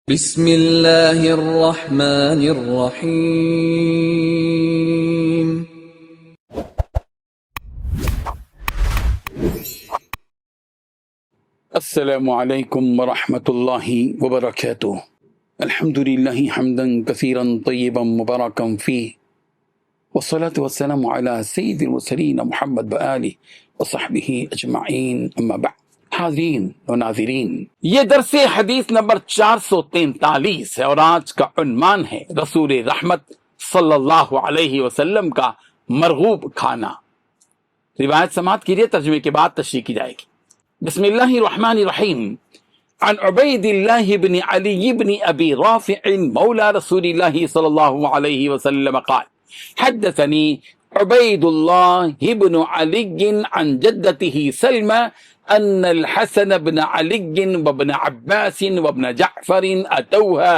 بسم اللہ الرحمن الرحیم۔ السلام علیکم ورحمۃ اللہ وبرکاتہ۔ الحمد للہ حمدا کثیرا طیبا مبارکا فیہ، والصلاة والسلام علی سید المرسلین محمد وآلہ وصحبہ اجمعین، اما بعد۔ حاضرین و ناظرین، یہ درس حدیث نمبر 443 ہے اور آج کا عنوان ہے رسول رحمت صلی اللہ علیہ وسلم کا مرغوب کھانا۔ روایت سماعت کیجیے، ترجمے کے بعد تشریح کی جائے گی۔ بسم اللہ الرحمن الرحیم۔ عن عبید اللہ بن علی بن ابی رافع مولا رسول اللہ صلی اللہ علیہ وسلم قال حدثني عبید اللہ بن علی عن جدته سلمى أن الحسن بن علي وابن عباس وابن جعفر أتوها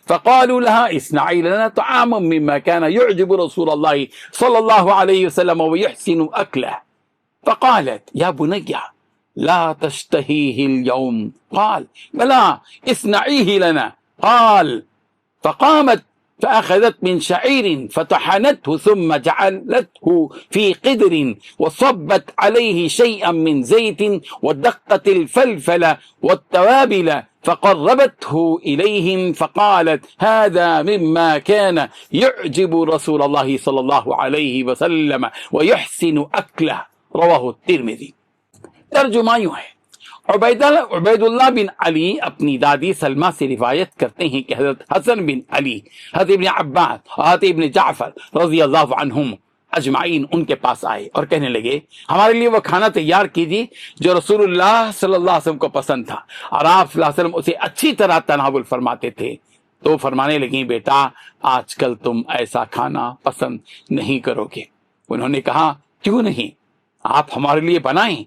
فقالوا لها اصنعي لنا طعاما مما كان يعجب رسول الله صلى الله عليه وسلم ويحسن أكله، فقالت يا بني لا تشتهيه اليوم، قال بلى اصنعيه لنا، قال فقامت فأخذت من شعير فطحنته ثم جعلته في قدر وصبت عليه شيئا من زيت ودقت الفلفل والتوابل فقربته إليهم فقالت هذا مما كان يعجب رسول الله صلى الله عليه وسلم ويحسن أكله، رواه الترمذي۔ ترجمہ یوں ہے، عبید اللہ بن علی اپنی دادی سلمہ سے روایت کرتے ہیں کہ حضرت حسن بن علی، حضرت ابن عباس اور حضرت ابن جعفر رضی اللہ عنہم اجمعین ان کے پاس آئے اور کہنے لگے ہمارے لیے وہ کھانا تیار کیجیے جو رسول اللہ صلی اللہ علیہ وسلم کو پسند تھا اور آپ صلی اللہ علیہ وسلم اسے اچھی طرح تناول فرماتے تھے۔ تو فرمانے لگیں بیٹا آج کل تم ایسا کھانا پسند نہیں کرو گے۔ انہوں نے کہا کیوں نہیں، آپ ہمارے لیے بنائیں۔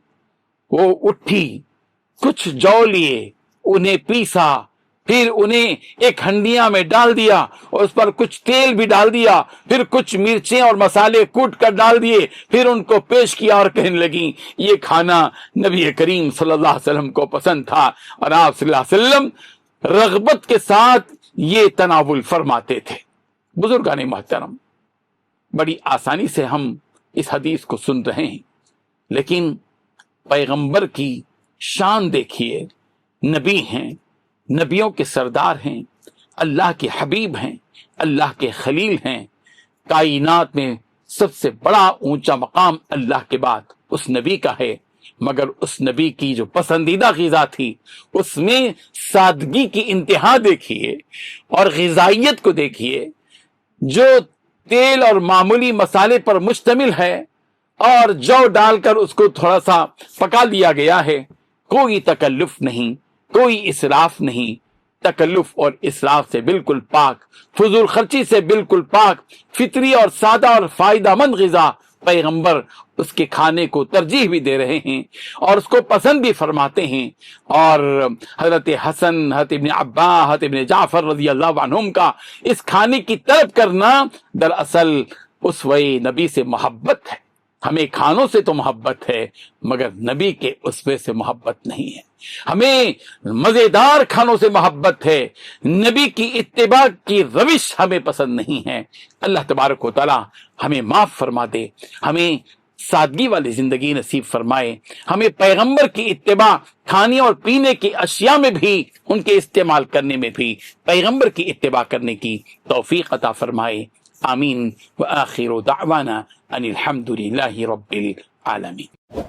وہ اٹھی، کچھ جو لیے، انہیں پیسا، پھر انہیں ایک ہنڈیا میں ڈال دیا اور اس پر کچھ تیل بھی ڈال دیا، پھر کچھ مرچیں اور مسالے کوٹ کر ڈال دیے، پھر ان کو پیش کیا اور کہنے لگیں یہ کھانا نبی کریم صلی اللہ علیہ وسلم کو پسند تھا اور آپ صلی اللہ علیہ وسلم رغبت کے ساتھ یہ تناول فرماتے تھے۔ بزرگان محترم، بڑی آسانی سے ہم اس حدیث کو سن رہے ہیں، لیکن پیغمبر کی شان دیکھیے، نبی ہیں، نبیوں کے سردار ہیں، اللہ کے حبیب ہیں، اللہ کے خلیل ہیں، کائنات میں سب سے بڑا اونچا مقام اللہ کے بعد اس نبی کا ہے، مگر اس نبی کی جو پسندیدہ غذا تھی اس میں سادگی کی انتہا دیکھیے اور غذائیت کو دیکھیے، جو تیل اور معمولی مسالے پر مشتمل ہے اور جو ڈال کر اس کو تھوڑا سا پکا لیا گیا ہے، کوئی تکلف نہیں، کوئی اسراف نہیں، تکلف اور اسراف سے بالکل پاک، فضول خرچی سے بالکل پاک، فطری اور سادہ اور فائدہ مند غذا پیغمبر اس کے کھانے کو ترجیح بھی دے رہے ہیں اور اس کو پسند بھی فرماتے ہیں۔ اور حضرت حسن، حضرت ابن عباس، حضرت ابن جعفر رضی اللہ عنہم کا اس کھانے کی طلب کرنا دراصل اسوہ نبی سے محبت ہے۔ ہمیں کھانوں سے تو محبت ہے مگر نبی کے اسوے سے محبت نہیں ہے۔ ہمیں مزیدار کھانوں سے محبت ہے، نبی کی اتباع کی روش ہمیں پسند نہیں ہے۔ اللہ تبارک و تعالی ہمیں معاف فرما دے، ہمیں سادگی والی زندگی نصیب فرمائے، ہمیں پیغمبر کی اتباع کھانے اور پینے کی اشیاء میں بھی، ان کے استعمال کرنے میں بھی پیغمبر کی اتباع کرنے کی توفیق عطا فرمائے۔ آمین۔ وآخر دعوانا ان الحمد للہ رب العالمین۔